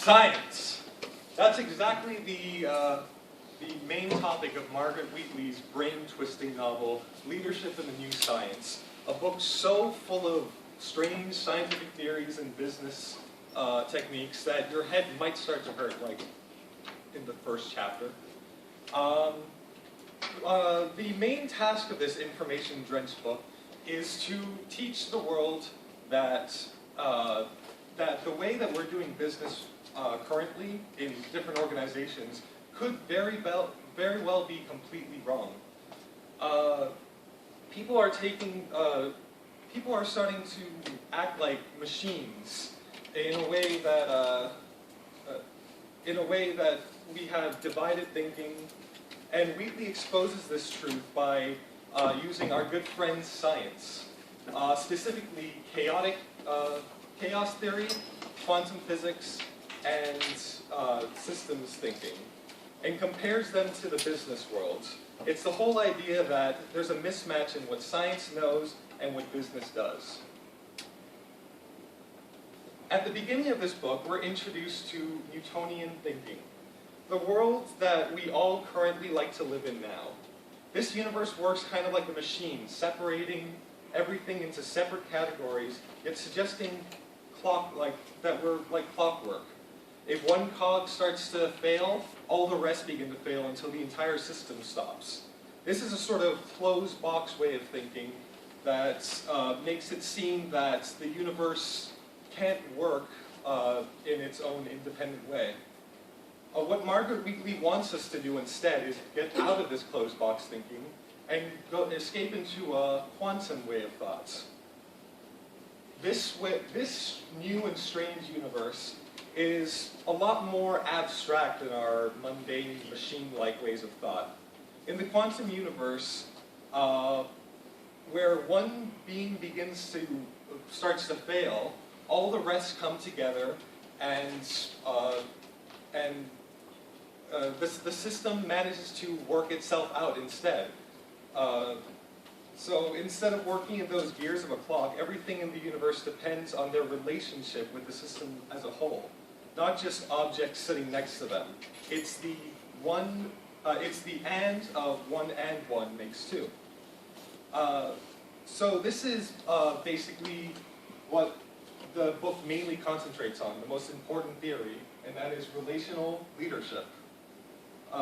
Science. That's exactly the main topic of Margaret Wheatley's brain-twisting novel, Leadership in the New Science, a book so full of strange scientific theories and business techniques that your head might start to hurt, like in the first chapter. The main task of this information-drenched book is to teach the world that that the way that we're doing business currently in different organizations could very well be completely wrong. People are starting to act like machines in a way that we have divided thinking, and Wheatley exposes this truth by using our good friend science, specifically chaos theory, quantum physics, and systems thinking, and compares them to the business world. It's the whole idea that there's a mismatch in what science knows and what business does. At the beginning of this book, we're introduced to Newtonian thinking, the world that we all currently like to live in now. This universe works kind of like a machine, separating everything into separate categories, yet suggesting that we're like clockwork. If one cog starts to fail, all the rest begin to fail until the entire system stops. This is a sort of closed box way of thinking that makes it seem that the universe can't work in its own independent way. What Margaret Wheatley wants us to do instead is get out of this closed box thinking and escape into a quantum way of thoughts. This new and strange universe is a lot more abstract than our mundane, machine-like ways of thought. In the quantum universe, where one being starts to fail, all the rest come together, and the system manages to work itself out instead. So instead of working in those gears of a clock, everything in the universe depends on their relationship with the system as a whole, not just objects sitting next to them. It's the and of one and one makes two. So this is basically what the book mainly concentrates on, the most important theory, and that is relational leadership.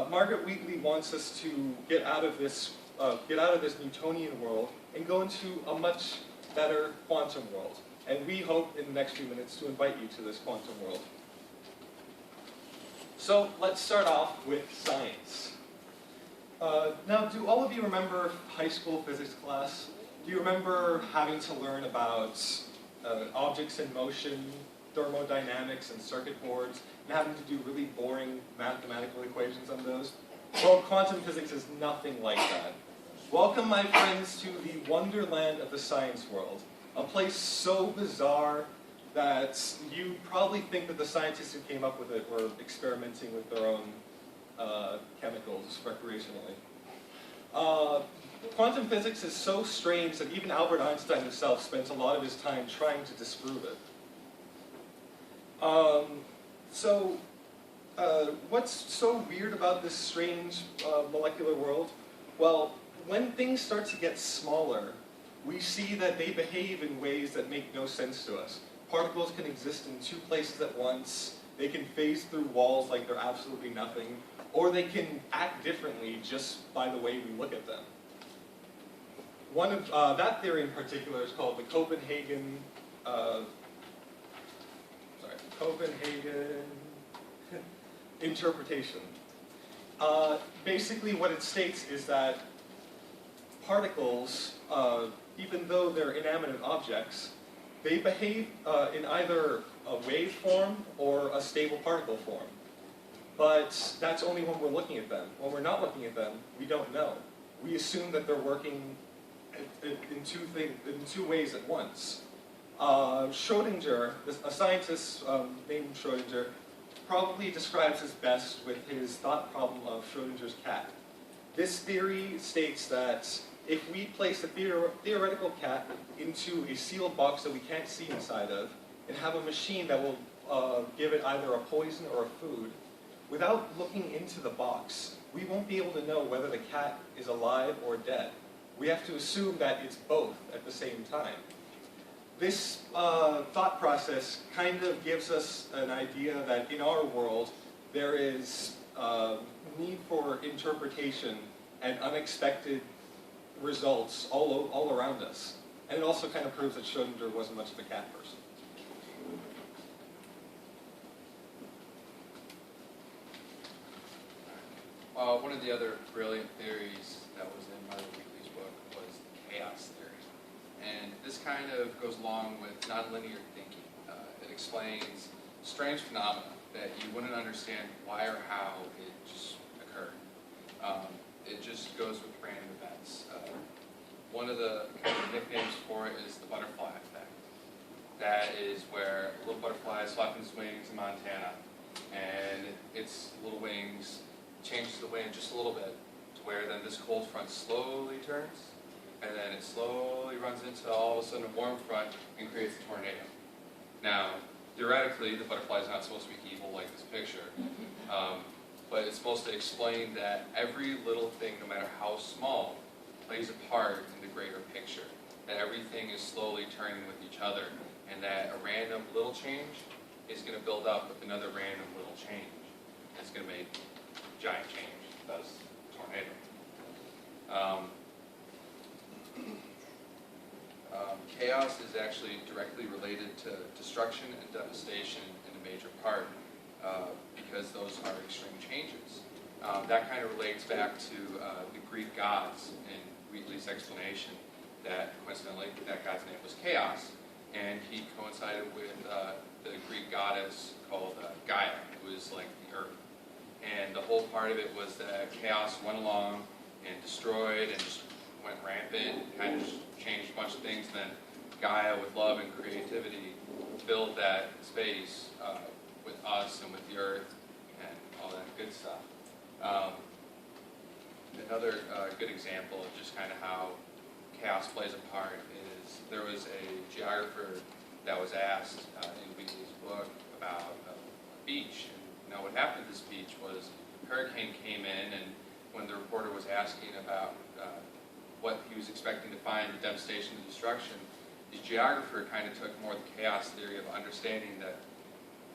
Margaret Wheatley wants us to get out of this Newtonian world and go into a much better quantum world. And we hope in the next few minutes to invite you to this quantum world. So let's start off with science. Now, do all of you remember high school physics class? Do you remember having to learn about objects in motion, thermodynamics, and circuit boards, and having to do really boring mathematical equations on those? Well, quantum physics is nothing like that. Welcome, my friends, to the wonderland of the science world, a place so bizarre that you probably think that the scientists who came up with it were experimenting with their own chemicals recreationally. Quantum physics is so strange that even Albert Einstein himself spent a lot of his time trying to disprove it. What's so weird about this strange molecular world? Well, when things start to get smaller, we see that they behave in ways that make no sense to us. Particles can exist in two places at once, they can phase through walls like they're absolutely nothing, or they can act differently just by the way we look at them. One of that theory in particular is called the Copenhagen interpretation. Basically what it states is that particles, even though they're inanimate objects, they behave in either a wave form or a stable particle form. But that's only when we're looking at them. When we're not looking at them, we don't know. We assume that they're working in two ways at once. Schrödinger, a scientist named Schrödinger, probably describes this best with his thought problem of Schrödinger's cat. This theory states that if we place a theoretical cat into a sealed box that we can't see inside of, and have a machine that will give it either a poison or a food, without looking into the box, we won't be able to know whether the cat is alive or dead. We have to assume that it's both at the same time. This thought process kind of gives us an idea that in our world, there is need for interpretation and unexpected results all around us. And it also kind of proves that Schrodinger wasn't much of a cat person. One of the other brilliant theories that was in Martha Wheatley's book was the chaos theory. And this kind of goes along with nonlinear thinking. It explains strange phenomena that you wouldn't understand why or how it just occurred. It just goes with random events. One of the kind of nicknames for it is the butterfly effect. That is where a little butterfly is flapping its wings in Montana, and its little wings changes the wind just a little bit to where then this cold front slowly turns, and then it slowly runs into all of a sudden a warm front and creates a tornado. Now, theoretically, the butterfly is not supposed to be evil like this picture, but it's supposed to explain that every little thing, no matter how small, plays a part in the greater picture. That everything is slowly turning with each other, and that a random little change is going to build up with another random little change. It's going to make giant change, thus tornado. Chaos is actually directly related to destruction and devastation in a major part, because those are extreme changes. That kind of relates back to the Greek gods in Wheatley's explanation that, coincidentally, that god's name was Chaos, and he coincided with the Greek goddess called Gaia, who is like the earth. And the whole part of it was that chaos went along and destroyed and just went rampant, kind of changed a bunch of things. Then Gaia, with love and creativity, filled that space with us and with the earth and all that good stuff. Another good example of just kind of how chaos plays a part is there was a geographer that was asked in Wheatley's book about a beach. Now, what happened to this beach was a hurricane came in, and when the reporter was asking about what he was expecting to find, the devastation and destruction, the geographer kind of took more the chaos theory of understanding that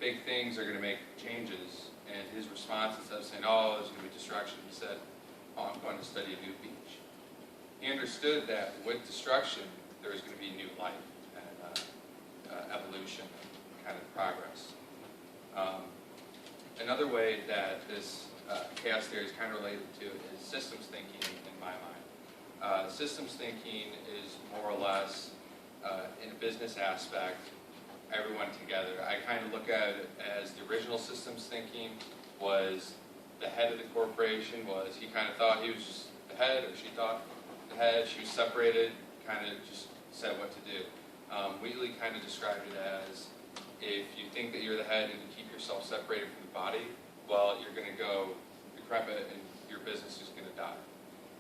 big things are going to make changes, and his response, instead of saying, oh, there's going to be destruction, he said, oh, I'm going to study a new beach. He understood that with destruction, there is going to be new life and evolution and kind of progress. Another way that this chaos theory is kind of related to is systems thinking in my mind. Systems thinking is more or less, in a business aspect, everyone together. I kind of look at it as the original systems thinking was the head of the corporation was, he kind of thought he was just the head, or she thought the head, she was separated, kind of just said what to do. Wheatley kind of described it as, if you think that you're the head and you keep yourself separated from the body, well, you're going to go decrepit and your business is going to die.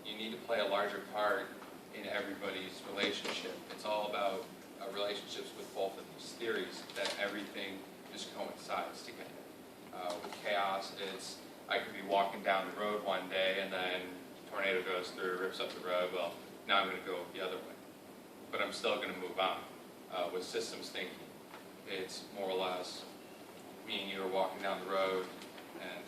You need to play a larger part in everybody's relationship. It's all about relationships with both of these theories, that everything just coincides together. With chaos, it's, I could be walking down the road one day and then a tornado goes through, rips up the road, well, now I'm going to go the other way. But I'm still going to move on. With systems thinking, it's more or less me and you are walking down the road, and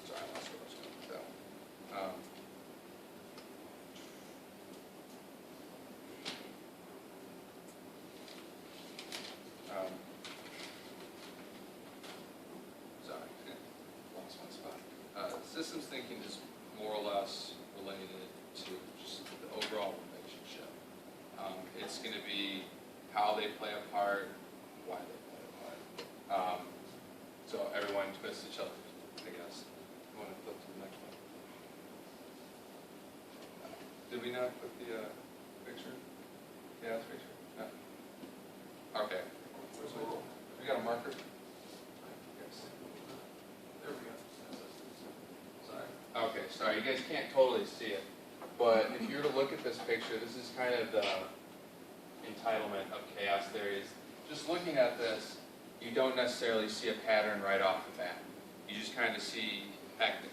sorry, I lost where I was going with that one. Sorry, lost my spot. Systems thinking is more or less related to just the overall relationship. It's going to be how they play a part, why they play a part. So everyone twists each other, I guess. You want to flip to the next one? Did we not put the picture? Yeah, this picture? No. Okay. Where's my, we got a marker? Yes. There we go. Sorry. Okay, sorry. You guys can't totally see it. But if you were to look at this picture, this is kind of the entitlement of chaos theories. just looking at this, you don't necessarily see a pattern right off the bat. You just kind of see hectic.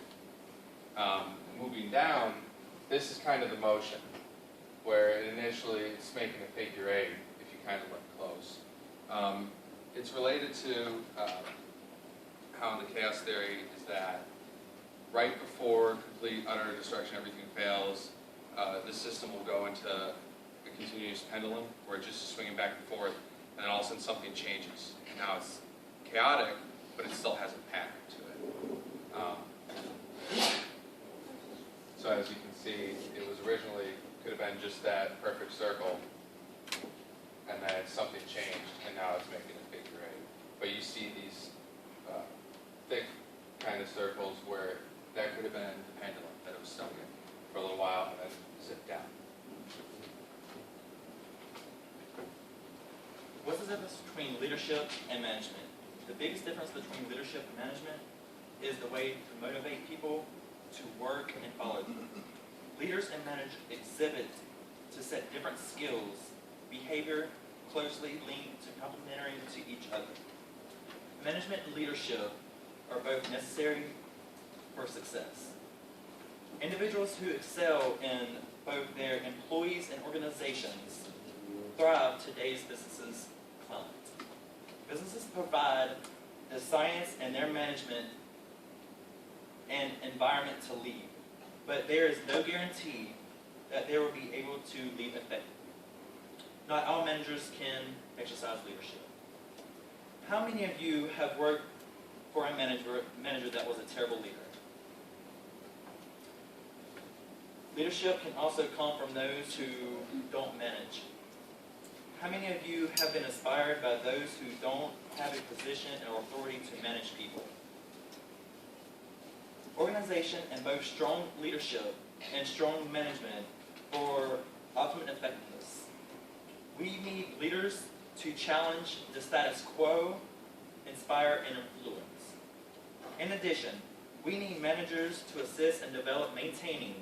Moving down, this is kind of the motion, where initially it's making a figure eight, if you kind of look close. It's related to how in the chaos theory is that right before complete utter destruction, everything fails, the system will go into a continuous pendulum where it's just swinging back and forth, and then all of a sudden something changes. Now it's chaotic, but it still has a pattern to it. So as you can see, it was originally, could have been just that perfect circle, and then something changed, and now it's making a figure eight. But you see these thick kind of circles where that could have been the pendulum that it was stuck in for a little while, and then zipped down. What's the difference between leadership and management? The biggest difference between leadership and management is the way to motivate people to work and follow them. Leaders and managers exhibit to set different skills, behavior closely linked to complementary to each other. Management and leadership are both necessary for success. Individuals who excel in both their employees and organizations thrive today's businesses climate. Businesses provide the science and their management and environment to lead, but there is no guarantee that they will be able to lead effectively. Not all managers can exercise leadership. How many of you have worked for a manager that was a terrible leader? Leadership can also come from those who don't manage. How many of you have been inspired by those who don't have a position or authority to manage people? Organization and both strong leadership and strong management for ultimate effectiveness. We need leaders to challenge the status quo, inspire, and influence. In addition, we need managers to assist and develop maintaining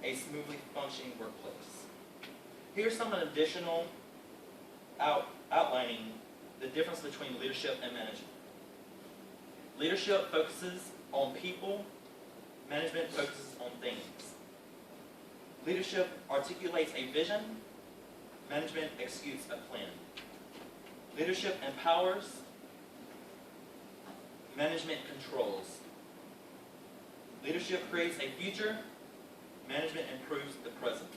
a smoothly functioning workplace. Here's some additional outlining the difference between leadership and management. Leadership focuses on people, management focuses on things. Leadership articulates a vision, management executes a plan. Leadership empowers, management controls. Leadership creates a future, management improves the present.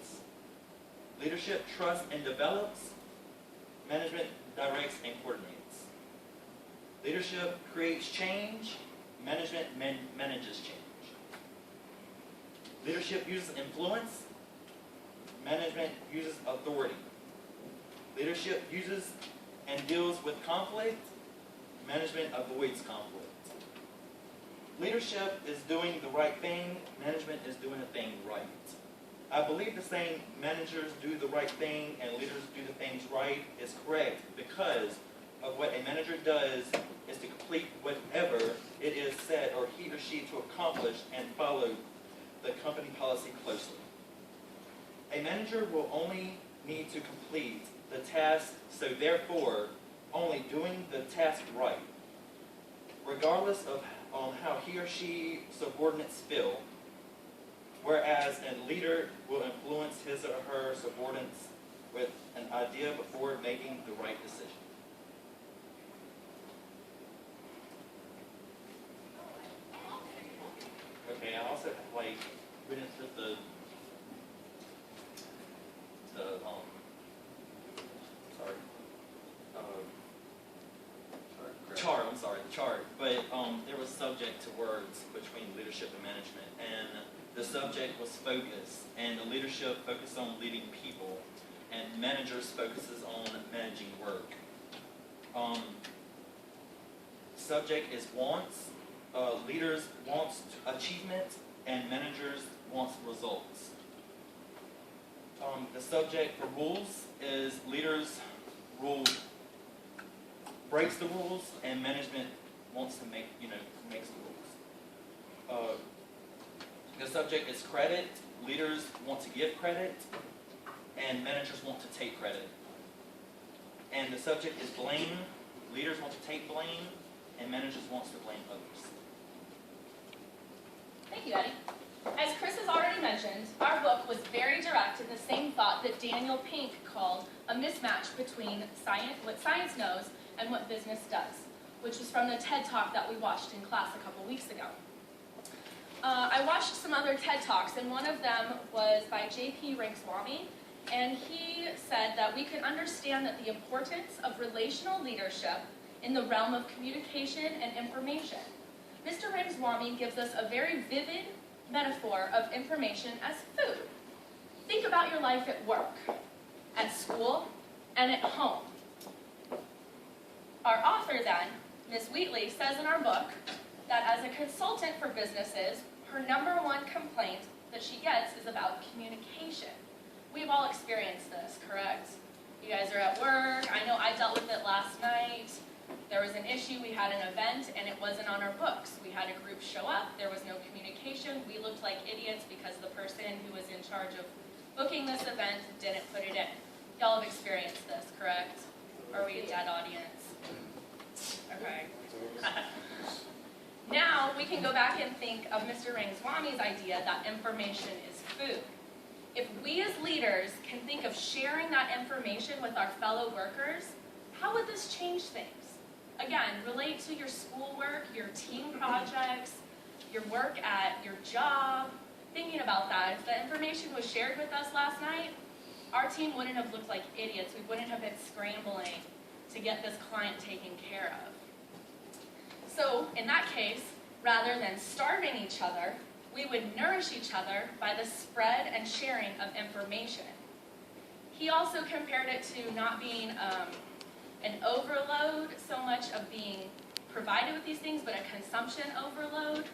Leadership trusts and develops, management directs and coordinates. Leadership creates change, management manages change. Leadership uses influence, management uses authority. Leadership uses and deals with conflict, management avoids conflict. Leadership is doing the right thing, management is doing the thing right. I believe the saying, managers do the right thing and leaders do the things right, is correct because of what a manager does is to complete whatever it is set or he or she to accomplish and follow the company policy closely. A manager will only need to complete the task, so therefore only doing the task right, regardless of how he or she subordinates feel, whereas a leader will influence his or her subordinates with an idea before making the right decision. Okay, I also we didn't put the chart, but there was subject to words between leadership and management, and the subject was focus, and the leadership focused on leading people, and managers focuses on managing work. Subject is wants, leaders wants achievement, and managers wants results. The subject for rules is leaders breaks the rules, and management wants to makes the rules. The subject is credit. Leaders want to give credit, and managers want to take credit. And the subject is blame. Leaders want to take blame, and managers want to blame others. Thank you, Eddie. As Chris has already mentioned, our book was very direct in the same thought that Daniel Pink called a mismatch between science, what science knows and what business does, which was from the TED Talk that we watched in class a couple weeks ago. I watched some other TED Talks, and one of them was by J.P. Rangswamy, and he said that we could understand that the importance of relational leadership in the realm of communication and information. Mr. Rangswamy gives us a very vivid metaphor of information as food. Think about your life at work, at school, and at home. Our author then, Ms. Wheatley, says in our book that as a consultant for businesses, her number one complaint that she gets is about communication. We've all experienced this, correct? You guys are at work. I know I dealt with it last night. There was an issue, we had an event, and it wasn't on our books. We had a group show up, there was no communication, we looked like idiots because the person who was in charge of booking this event didn't put it in. Y'all have experienced this, correct? Or are we a dead audience? Okay. Now we can go back and think of Mr. Rangswamy's idea that information is food. If we as leaders can think of sharing that information with our fellow workers, how would this change things? Again, relate to your schoolwork, your team projects, your work at your job. Thinking about that, if the information was shared with us last night, our team wouldn't have looked like idiots. We wouldn't have been scrambling to get this client taken care of. So, in that case, rather than starving each other, we would nourish each other by the spread and sharing of information. He also compared it to not being an overload, so much of being provided with these things, but a consumption overload.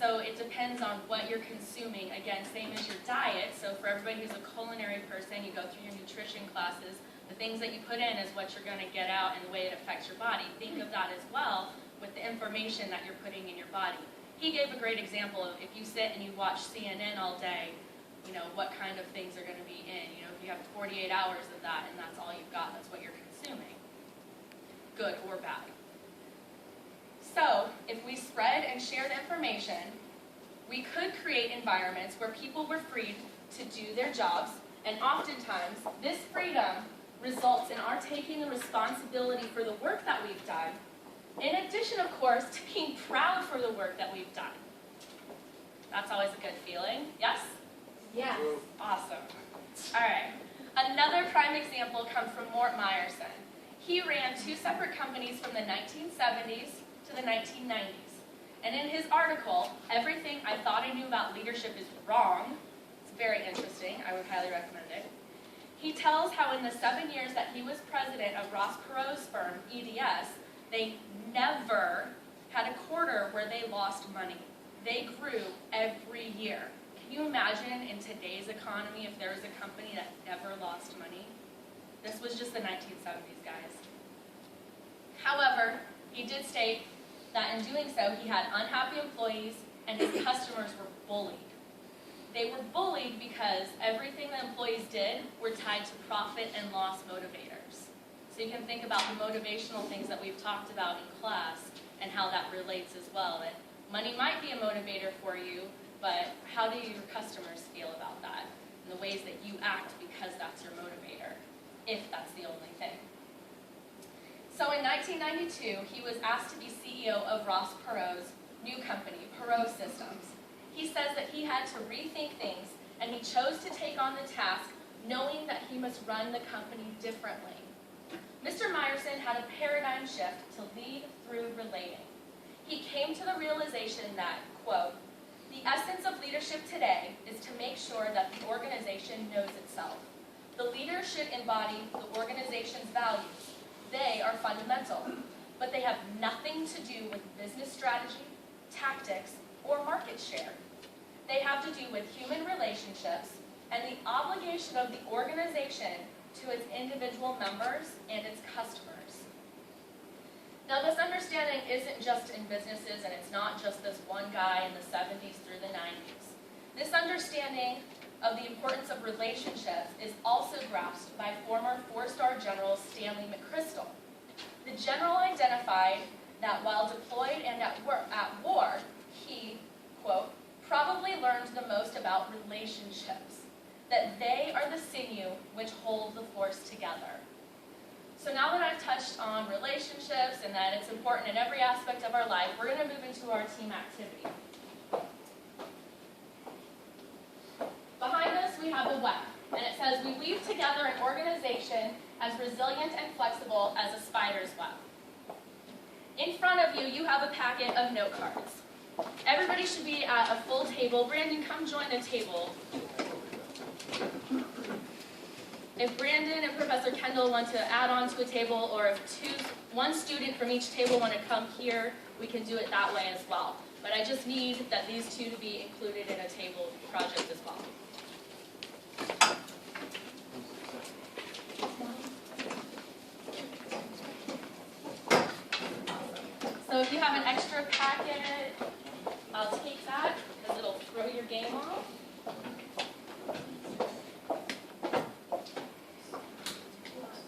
So it depends on what you're consuming. Again, same as your diet. So for everybody who's a culinary person, you go through your nutrition classes. The things that you put in is what you're going to get out and the way it affects your body. Think of that as well with the information that you're putting in your body. He gave a great example of if you sit and you watch CNN all day, you know, what kind of things are going to be in. You know, if you have 48 hours of that and that's all you've got, that's what you're consuming. Good or bad. So, if we spread and share the information, we could create environments where people were freed to do their jobs, and oftentimes, this freedom results in our taking the responsibility for the work that we've done, in addition, of course, to being proud for the work that we've done. That's always a good feeling. Yes? Yes. Awesome. All right. Another prime example comes from Mort Meyerson. He ran two separate companies from the 1970s to the 1990s. And in his article, Everything I Thought I Knew About Leadership is Wrong, it's very interesting, I would highly recommend it. He tells how in the 7 years that he was president of Ross Perot's firm, EDS, they never had a quarter where they lost money. They grew every year. Can you imagine in today's economy if there was a company that never lost money? This was just the 1970s, guys. However, he did state that in doing so, he had unhappy employees and his customers were bullied. They were bullied because everything the employees did were tied to profit and loss motivators. So you can think about the motivational things that we've talked about in class and how that relates as well. That money might be a motivator for you, but how do your customers feel about that? And the ways that you act because that's your motivator, if that's the only thing. So in 1992, he was asked to be CEO of Ross Perot's new company, Perot Systems. He says that he had to rethink things, and he chose to take on the task knowing that he must run the company differently. Mr. Meyerson had a paradigm shift to lead through relating. He came to the realization that, quote, the essence of leadership today is to make sure that the organization knows itself. The leader should embody the organization's values. They are fundamental, but they have nothing to do with business strategy, tactics, or market share. They have to do with human relationships and the obligation of the organization to its individual members and its customers. Now, this understanding isn't just in businesses, and it's not just this one guy in the 70s through the 90s. This understanding of the importance of relationships is also grasped by former four-star General Stanley McChrystal. The general identified that while deployed and at war, he, quote, probably learned the most about relationships, that they are the sinew which hold the force together. So now that I've touched on relationships and that it's important in every aspect of our life, we're going to move into our team activity. Behind us, we have the web, and it says, we weave together an organization as resilient and flexible as a spider's web. In front of you, you have a packet of note cards. Everybody should be at a full table. Brandon, come join the table. If Brandon and Professor Kendall want to add on to a table, or if one student from each table want to come here, we can do it that way as well. But I just need that these two to be included in a table project as well. So if you have an extra packet, I'll take that, because it'll throw your game off.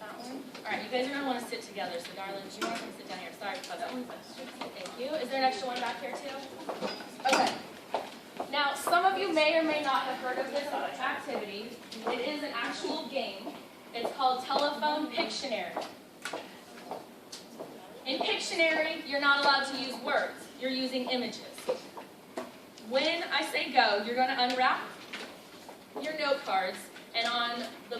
That one. All right, you guys are going to want to sit together, so darling, do you want to sit down here? Sorry, that one's extra. Thank you. Is there an extra one back here, too? Okay. Now, some of you may or may not have heard of this activity. It is an actual game. It's called Telephone Pictionary. In Pictionary, you're not allowed to use words. You're using images. When I say go, you're going to unwrap your note cards, and on the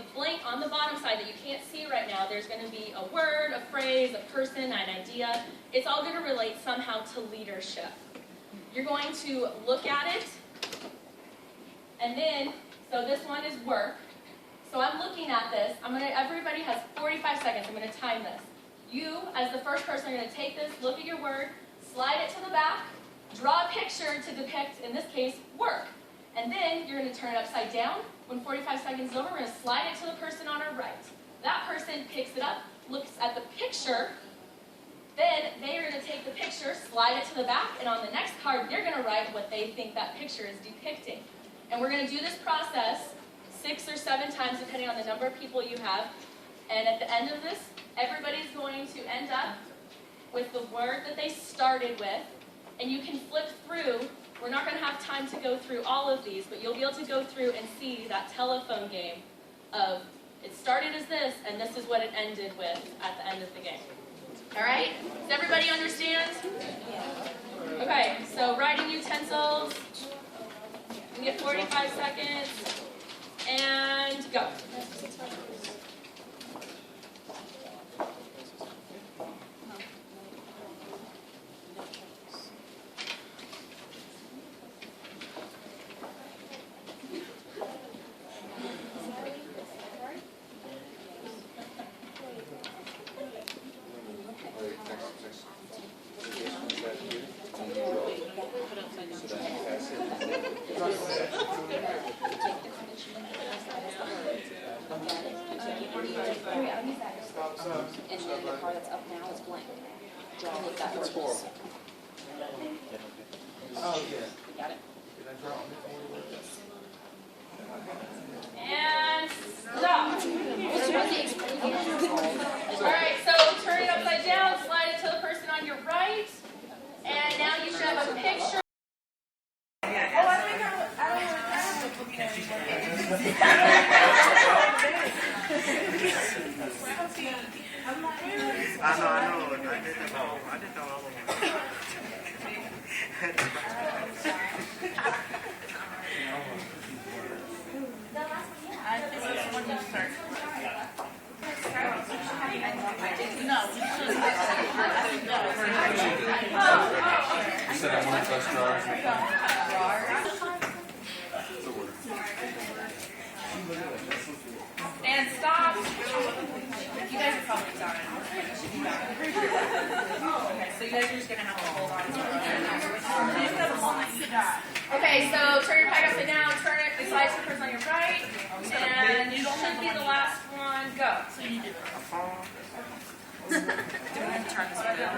bottom side that you can't see right now, there's going to be a word, a phrase, a person, an idea. It's all going to relate somehow to leadership. You're going to look at it, and then, so this one is work. So I'm looking at this. Everybody has 45 seconds. I'm going to time this. You, as the first person, are going to take this, look at your word, slide it to the back, draw a picture to depict, in this case, work. And then you're going to turn it upside down. When 45 seconds is over, we're going to slide it to the person on our right. That person picks it up, looks at the picture. Then they are going to take the picture, slide it to the back, and on the next card, they're going to write what they think that picture is depicting. And we're going to do this process 6 or 7 times, depending on the number of people you have. And at the end of this, everybody's going to end up with the word that they started with. And you can flip through. We're not going to have time to go through all of these, but you'll be able to go through and see that telephone game of it started as this, and this is what it ended with at the end of the game. All right? Does everybody understand? Okay, so writing utensils. We get 45 seconds. And go. And then the part that's up now is blank. Draw with that purpose. Oh, yeah. Got it? Did I draw on And stop. Alright, so turn it upside down, slide it to the person on your right, and now you should have a picture. I know. I didn't know all of them. You said I wanted to touch drawers. And stop. You guys are probably done. Okay, so you guys are just going to have to hold on to it. Okay, so turn your peg upside down, turn it, slide to the person on your right, and you should be the last one. Go. So you do it. Do we have to turn this way down?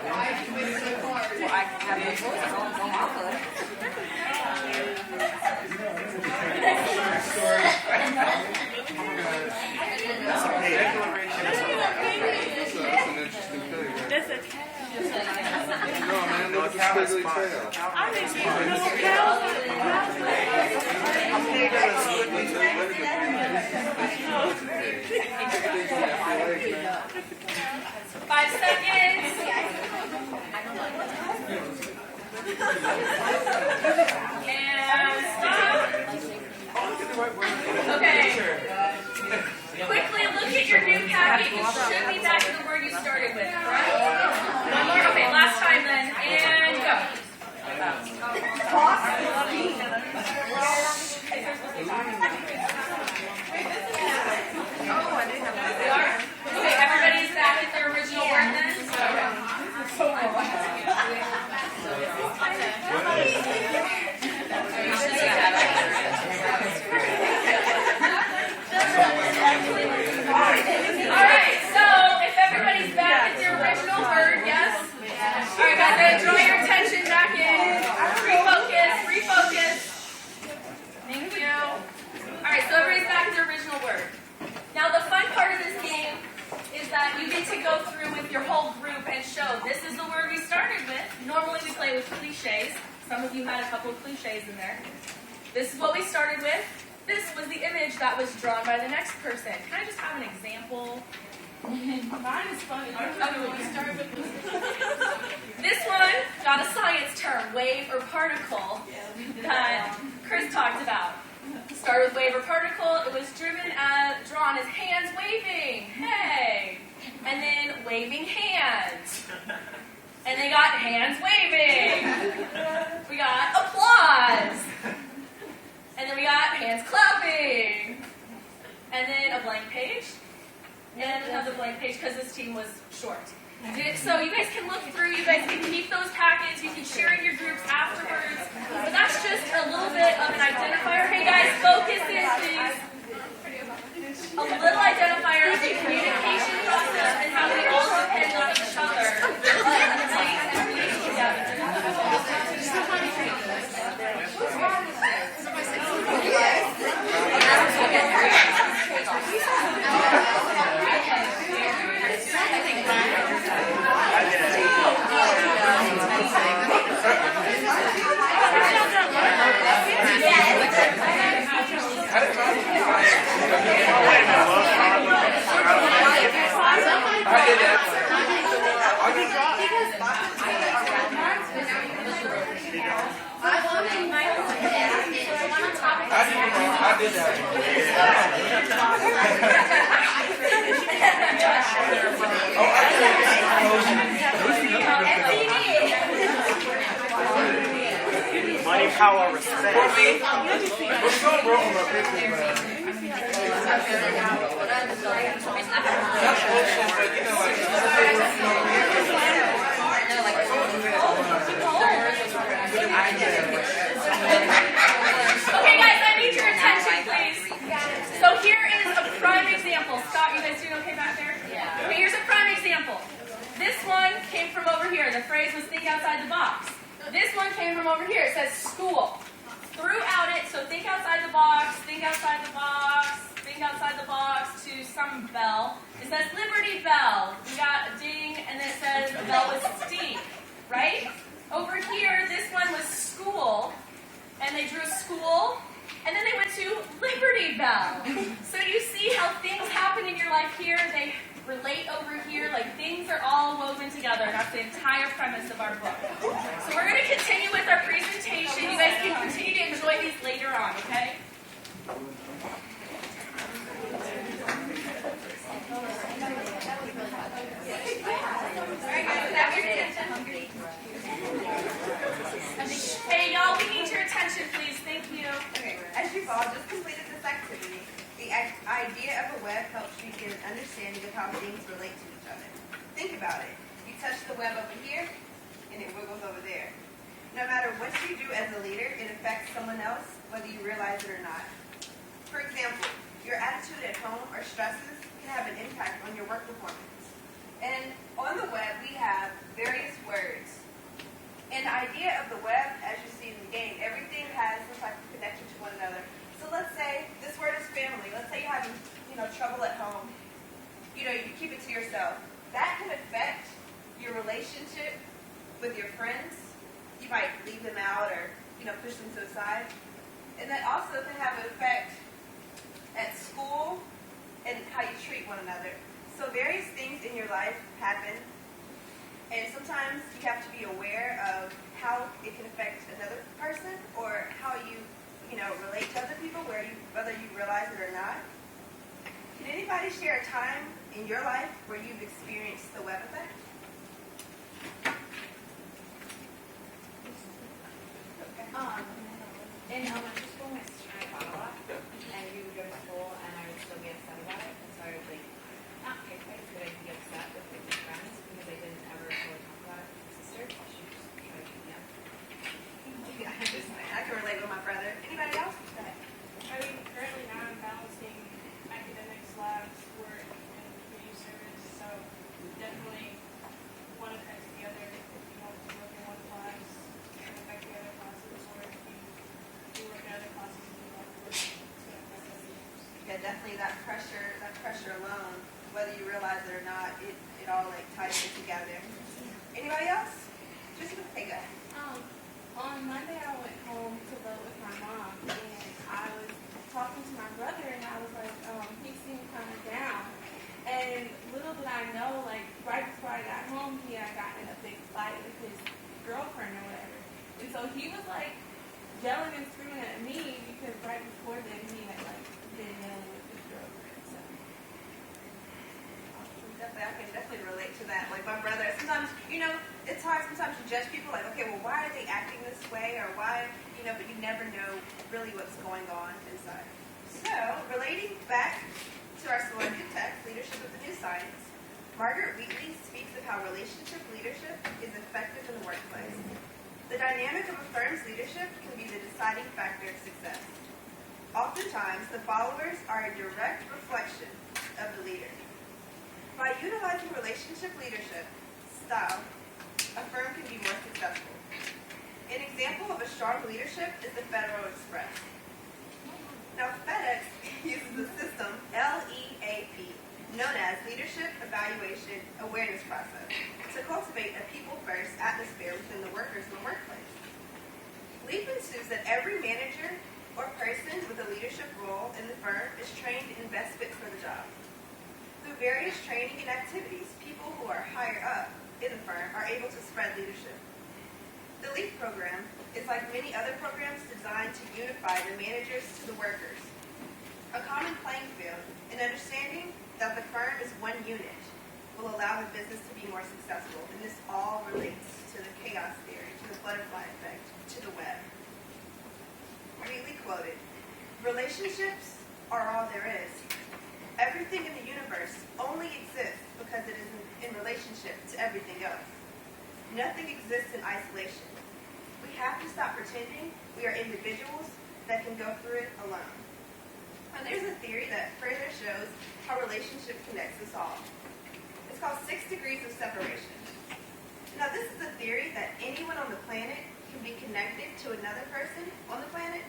Well, I have no choice. cow is fun. I didn't even know cows. 5 seconds. And stop. Okay. Quickly look at your new packet. You should be back to the word you started with, right? One more. Okay, last time then. And go. Okay, everybody's back at their original word then? Alright, so if everybody's back at their original word, yes? Alright guys, draw your attention back in. Refocus. Thank you. Alright, so everybody's back at their original word. Now the fun part of this game is that you get to go through with your whole group and show this is the word we started with. Normally we play with cliches. Some of you had a couple of cliches in there. This is what we started with. This was the image that was drawn by the next person. Can I just have an example? Mine is funny. This one got a science term, wave or particle, that Chris talked about. Started with wave or particle. It was drawn as hands waving. Hey! And then waving hands. And they got hands waving. We got applause. And then we got hands clapping. And then a blank page. And another blank page because this team was short. So you guys can look through, you guys can keep those packets, you can share in your groups afterwards. But that's just a little bit of an identifier. Hey guys, focus in please. A little identifier of the communication process and how we all depend on each other. I did that. Money, power, respect. What's going wrong with my picture, man? That's awesome, but you know, Okay guys, I need your attention please. So here is a prime example. Scott, you guys doing okay back there? Yeah. Okay, here's a prime example. This one came from over here. The phrase was think outside the box. This one came from over here. It says school. Throughout it, so think outside the box, think outside the box, think outside the box to some bell. It says Liberty Bell. We got a ding, and then it says the bell was sting, right? Over here, this one was school, and they drew school, and then they went to Liberty Bell. So you see how things happen in your life here, they relate over here, like things are all woven together. That's the entire premise of our book. So we're going to continue with our presentation. You guys can continue to enjoy these later on, okay? Hey y'all, we need your attention please. Thank you. Okay, as you've all just completed this activity, the idea of a web helps you get an understanding of how things relate to each other. Think about it. You touch the web over here, and it wiggles over there. No matter what you do as a leader, it affects someone else, whether you realize it or not. For example, your attitude at home or stresses can have an impact on your work performance. And on the web, we have various words. And the idea of the web, as you see in the game, everything has some type of connection to one another. So let's say this word is family. Let's say you're having, trouble at home. You keep it to yourself. That can affect your relationship with your friends, you might leave them out or, push them to the side. And that also can have an effect at school and how you treat one another. So various things in your life happen, and sometimes you have to be aware of how it can affect another person or how you, relate to other people, whether you realize it or not. Can anybody share a time in your life where you've experienced the web effect? In elementary school, my sister and I fought a lot, and we would go to school, and I would still be upset about it, and so I would, not pick fights, but I'd be upset with my friends, because I didn't ever really talk about it with my sister. She just tried to keep me up. I can relate with my brother. Anybody else? Currently now I'm balancing academics, labs, work, and community service, so definitely one affects the other. If you want to work in one class, it can affect the other classes, or if you work in other classes and you want to work, it's going to affect other groups. Yeah, definitely that pressure alone, whether you realize it or not, it all ties it together. Anybody else? Just hey, go ahead. On Monday, I went home to vote with my mom, and I was talking to my brother, and I was like, he seemed kind of down. And little did I know, right before I got home, he had gotten in a big fight with his girlfriend or whatever. And so he was, yelling and screaming at me because right before then, he had, been yelling with his girlfriend, so. I can definitely relate to that. Like my brother, sometimes, it's hard sometimes to judge people okay, well, why are they acting this way? Or why, but you never know really what's going on inside. So, relating back to our celebrity text, Leadership of the New Science, Margaret Wheatley speaks of how relationship leadership is effective in the workplace. The dynamic of a firm's leadership can be the deciding factor of success. Oftentimes, the followers are a direct reflection of the leader. By utilizing relationship leadership style, a firm can be more successful. An example of a strong leadership is the Federal Express. Now, FedEx uses the system LEAP, known as Leadership Evaluation Awareness Process, to cultivate a people-first atmosphere within the workers in the workplace. LEAP assumes that every manager or person with a leadership role in the firm is trained and best fit for the job. Through various training and activities, people who are higher up in the firm are able to spread leadership. The LEAP program is like many other programs designed to unify the managers to the workers. A common playing field and understanding that the firm is one unit will allow the business to be more successful, and this all relates to the chaos theory, to the butterfly effect, to the web. Wheatley quoted, "Relationships are all there is. Everything in the universe only exists because it is in relationship to everything else. Nothing exists in isolation. We have to stop pretending we are individuals that can go through it alone." And there's a theory that further shows how relationship connects us all. It's called 6 degrees of separation. Now, this is a theory that anyone on the planet can be connected to another person on the planet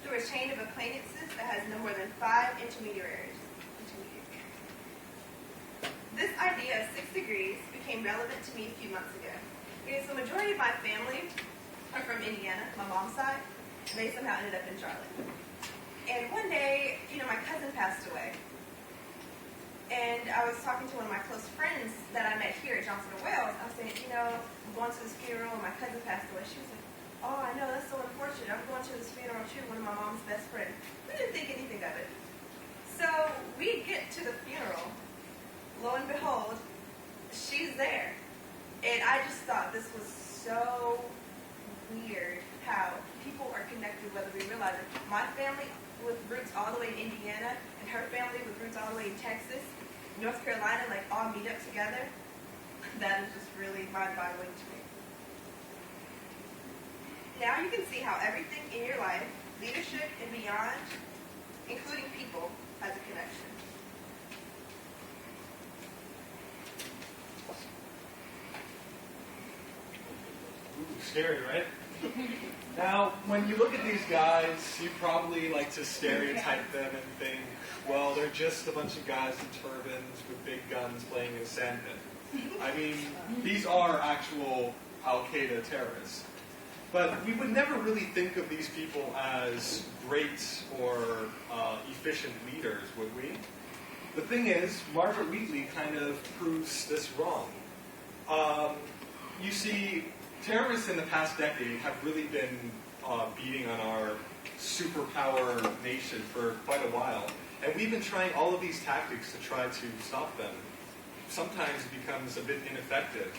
through a chain of acquaintances that has no more than 5 intermediaries. This idea of 6 degrees became relevant to me a few months ago. Because the majority of my family are from Indiana, my mom's side, and they somehow ended up in Charlotte. And one day, my cousin passed away. And I was talking to one of my close friends that I met here at Johnson & Wales. I was saying, I'm going to this funeral and my cousin passed away. She was like, "Oh, I know, that's so unfortunate. I'm going to this funeral too, one of my mom's best friends." We didn't think anything of it. So we get to the funeral. Lo and behold, she's there. And I just thought this was so weird how people are connected whether we realize it. My family with roots all the way in Indiana and her family with roots all the way in Texas, North Carolina, all meet up together. That is just really mind-boggling to me. Now you can see how everything in your life, leadership and beyond, including people, has a connection. Scary, right? Now, when you look at these guys, you probably like to stereotype them and think, well, they're just a bunch of guys in turbans with big guns playing in a sandpit. I mean, these are actual Al-Qaeda terrorists. But we would never really think of these people as great or efficient leaders, would we? The thing is, Margaret Wheatley kind of proves this wrong. You see, terrorists in the past decade have really been beating on our superpower nation for quite a while. And we've been trying all of these tactics to try to stop them. Sometimes it becomes a bit ineffective.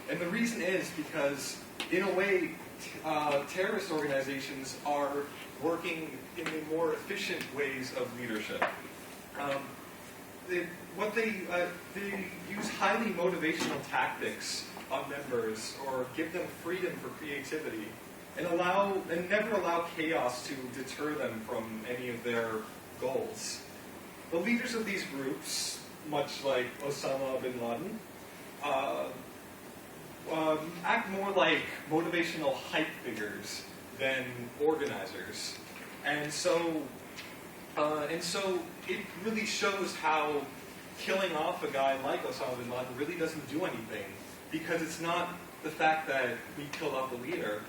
And the reason is because, in a way, terrorist organizations are working in the more efficient ways of leadership. They use highly motivational tactics on members, or give them freedom for creativity, and never allow chaos to deter them from any of their goals. The leaders of these groups, much like Osama bin Laden, act more like motivational hype figures than organizers. And so it really shows how killing off a guy like Osama bin Laden really doesn't do anything, because it's not the fact that we killed off the leader.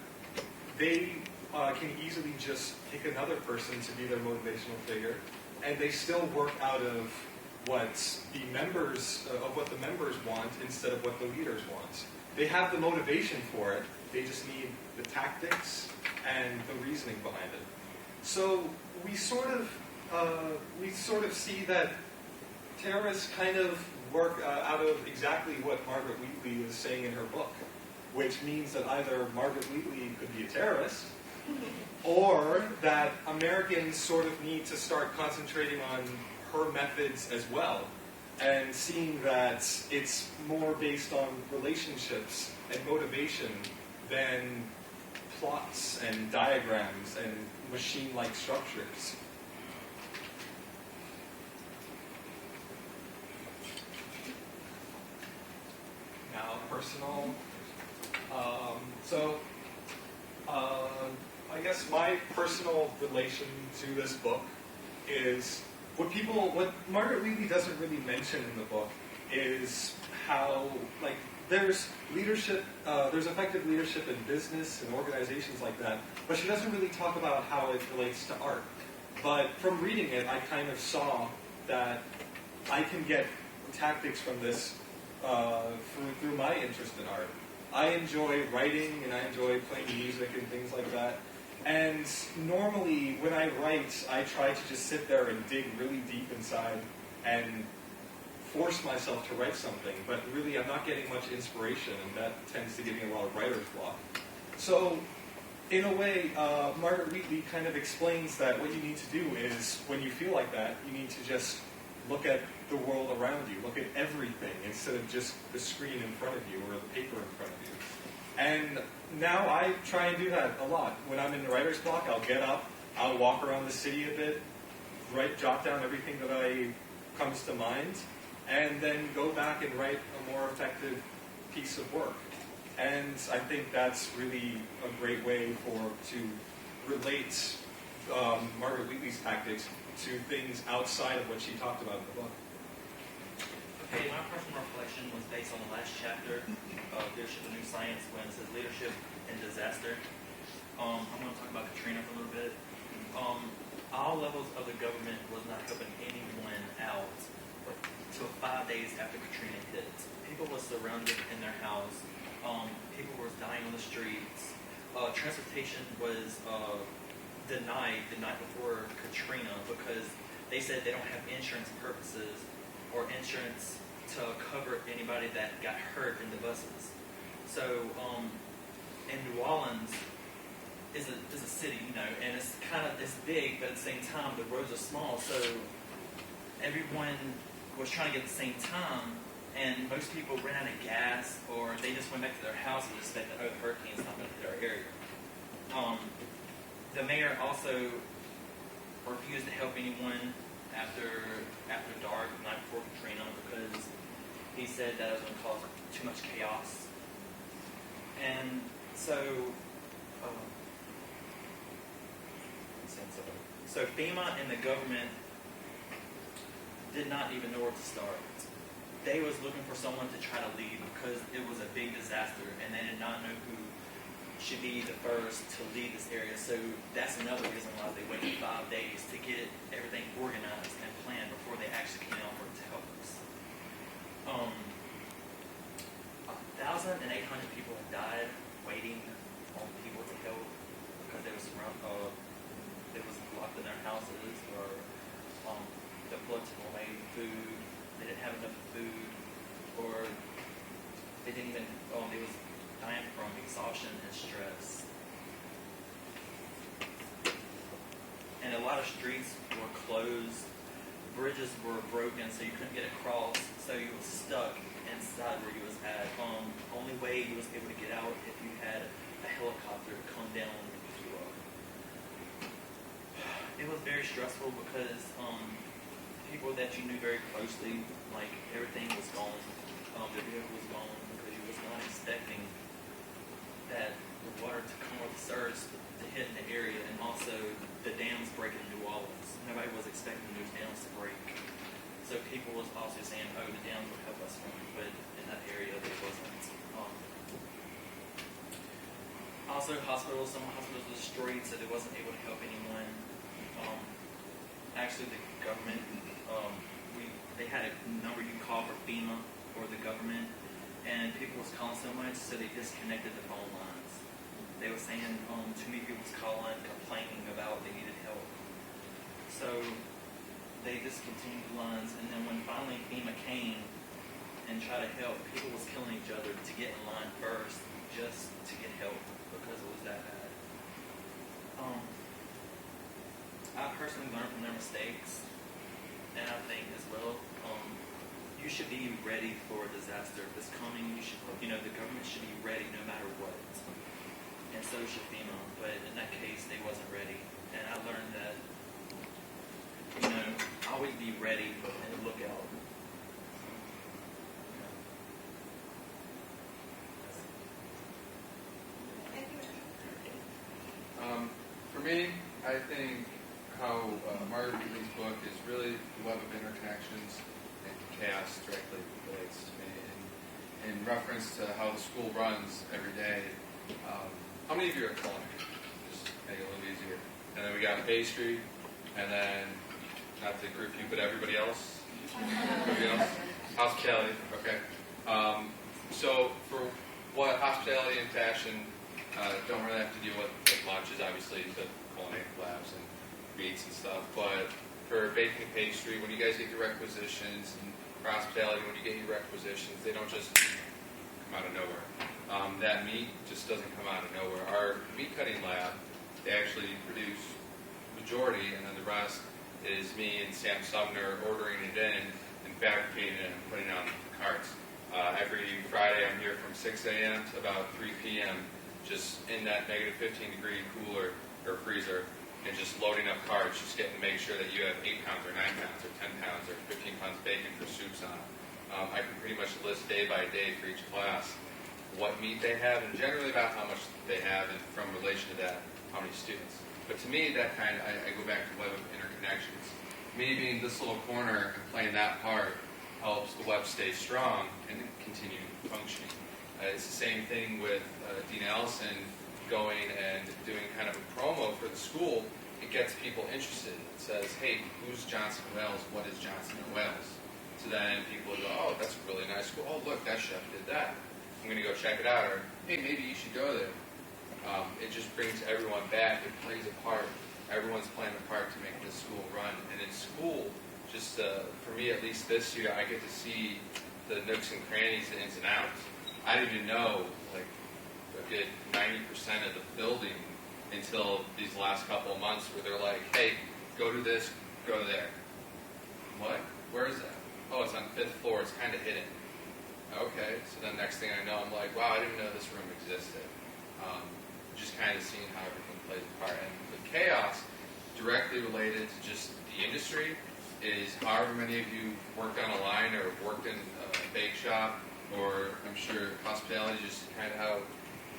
They can easily just pick another person to be their motivational figure, and they still work out of what the members want instead of what the leaders want. They have the motivation for it. They just need the tactics and the reasoning behind it. So we sort of see that terrorists kind of work out of exactly what Margaret Wheatley is saying in her book, which means that either Margaret Wheatley could be a terrorist, or that Americans sort of need to start concentrating on her methods as well, and seeing that it's more based on relationships and motivation than plots and diagrams and machine-like structures. Now, personal. I guess my personal relation to this book is what Margaret Wheatley doesn't really mention in the book is how, like, there's leadership, there's effective leadership in business and organizations like that, but she doesn't really talk about how it relates to art. But from reading it, I kind of saw that I can get tactics from this through my interest in art. I enjoy writing and I enjoy playing music and things like that. And normally when I write, I try to just sit there and dig really deep inside and force myself to write something. But really I'm not getting much inspiration, and that tends to give me a lot of writer's block. So in a way, Margaret Wheatley kind of explains that what you need to do is, when you feel like that, you need to just look at the world around you, look at everything instead of just the screen in front of you or the paper in front of you. And now I try and do that a lot. When I'm in the writer's block, I'll get up, I'll walk around the city a bit, jot down everything that comes to mind, and then go back and write a more effective piece of work. And I think that's really a great way to relate Margaret Wheatley's tactics to things outside of what she talked about in the book. Okay, my personal reflection was based on the last chapter of Leadership and New Science, when it says leadership and disaster. I'm going to talk about Katrina for a little bit. All levels of the government was not helping anyone out until 5 days after Katrina hit. People were surrounded in their house. People were dying on the streets. Transportation was denied the night before Katrina because they said they don't have insurance purposes or insurance to cover anybody that got hurt in the buses. So in New Orleans is a city, and it's big, but at the same time the roads are small, so everyone was trying to get the same time, and most people ran out of gas, or they just went back to their houses and expected, the hurricane's not going to hit our area. The mayor also refused to help anyone after dark, the night before Katrina, because he said that it was going to cause too much chaos. And so FEMA and the government did not even know where to start. They was looking for someone to try to lead because it was a big disaster, and they did not know who should be the first to leave this area. So that's another reason why they waited 5 days to get everything organized and planned before they actually came over to help us. 1,800 people have died waiting on people to help because they was locked in their houses, or the floods took away food. They didn't have enough food, or they didn't even. They was dying from exhaustion and stress. And a lot of streets were closed, bridges were broken, so you couldn't get across, so you were stuck inside where you was at. Only way you was able to get out if you had a helicopter come down and pick you up. It was very stressful because people that you knew very closely, like everything was gone. The vehicle was gone because you was not expecting that the water to come with the surge to hit in the area, and also the dams breaking in New Orleans. Nobody was expecting those dams to break. So people was also saying, oh, the dams would help us from, but in that area they wasn't. Also hospitals, some hospitals were destroyed, so they wasn't able to help anyone. Actually the government, they had a number you can call for FEMA or the government, and people was calling so much, so they disconnected the phone lines. They were saying too many people was calling, complaining about they needed help. So they discontinued the lines, and then when finally FEMA came and tried to help, people was killing each other to get in line first, just to get help, because it was that bad. I personally learned from their mistakes, and I think as well, you should be ready for a disaster. If it's coming, the government should be ready no matter what. And so should FEMA, but in that case, they wasn't ready. And I learned that, always be ready and look out. For me, I think how Margaret Wheatley's book is really the web of interconnections, and chaos directly relates to me. And in reference to how the school runs every day, how many of you are culinary? Just make it a little easier. And then we got pastry, and then, not to group you, but everybody else? Everybody else? Hospitality, okay. So for what hospitality and fashion don't really have to deal with lunches, obviously, the culinary labs and meats and stuff, but for baking and pastry, when you guys get your requisitions, and for hospitality, when you get your requisitions, they don't just come out of nowhere. That meat just doesn't come out of nowhere. Our meat cutting lab, they actually produce majority, and then the rest is me and Sam Sumner ordering it in and fabricating it and putting it on the carts. Every Friday I'm here from 6 a.m. to about 3 p.m. just in that negative 15-degree cooler or freezer and just loading up carts, just getting to make sure that you have 8 pounds or 9 pounds or 10 pounds or 15 pounds bacon for soups on. I can pretty much list day by day for each class what meat they have and generally about how much they have and from relation to that, how many students. But to me, that kind of, I go back to web of interconnections. Me being this little corner and playing that part helps the web stay strong and continue functioning. It's the same thing with Dean Allison going and doing kind of a promo for the school. It gets people interested. It says, hey, who's Johnson & Wales? What is Johnson & Wales? So then people go, oh, that's a really nice school. Oh, look, that chef did that. I'm going to go check it out. Or, hey, maybe you should go there. It just brings everyone back. It plays a part. Everyone's playing a part to make this school run. And in school, just for me at least this year, I get to see the nooks and crannies, the ins and outs. I didn't even know like a good 90% of the building until these last couple of months where they're like, hey, go to this, go there. What? Where is that? Oh, it's on the 5th floor. It's kind of hidden. Okay. So then next thing I know, I'm like, wow, I didn't know this room existed. Just kind of seeing how everything plays a part. And the chaos directly related to just the industry is however many of you worked on a line or worked in a bake shop, or I'm sure hospitality, just kind of how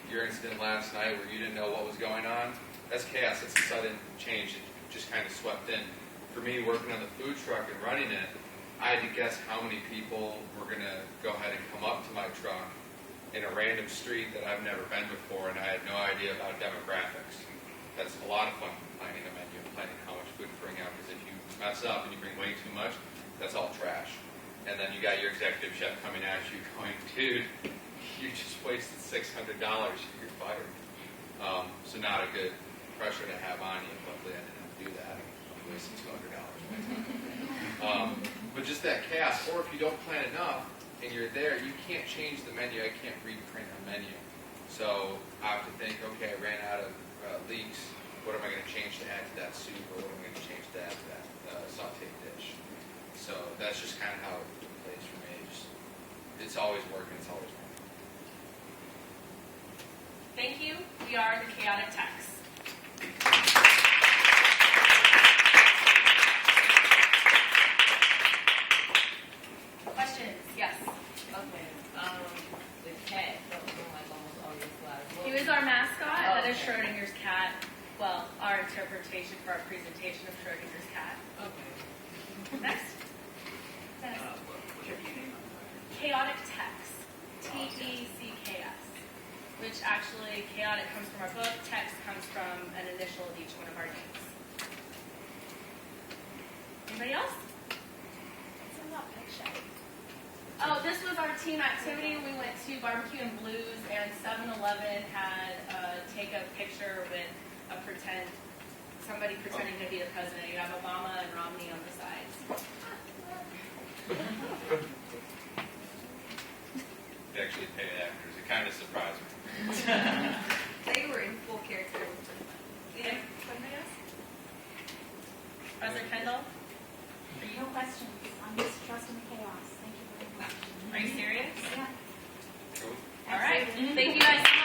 your incident last night where you didn't know what was going on. That's chaos. It's a sudden change. It just kind of swept in. For me, working on the food truck and running it, I had to guess how many people were going to go ahead and come up to my truck in a random street that I've never been before, and I had no idea about demographics. That's a lot of fun, planning a menu and planning how much food to bring out, because if you mess up and you bring way too much, that's all trash. And then you got your executive chef coming at you going, dude, you just wasted $600, you're fired. So not a good pressure to have on you. Luckily I didn't have to do that. I wasted $200. But just that chaos, or if you don't plan enough and you're there, you can't change the menu. I can't reprint a menu. So I have to think, okay, I ran out of leeks. What am I going to change to add to that soup, or what am I going to change to add to that sauteed dish? So that's just kind of how it plays for me. It's always working. It's always working. Thank you. We are the Chaotic TECKS. Questions? Yes. Okay, the cat, that was on like almost all your slides. He was our mascot. Oh, That is okay. Schrodinger's cat. Well, our interpretation for our presentation of Schrodinger's cat. Okay. Next. Dennis. Chaotic TECKS. TECKS. Which actually, chaotic comes from our book. TECKS comes from an initial of each one of our names. Anybody else? It's about picture. Oh, this was our team activity. We went to Barbecue and Blues, and 7-Eleven had take a picture with somebody pretending to be the president. You have Obama and Romney on the sides. They actually paid actors. It kind of surprised me. They were in full character. Okay. Anybody else? President Kendall, No questions. I'm just trusting the chaos. Thank you very much. are you serious? Yeah. Cool. All right. Thank you guys so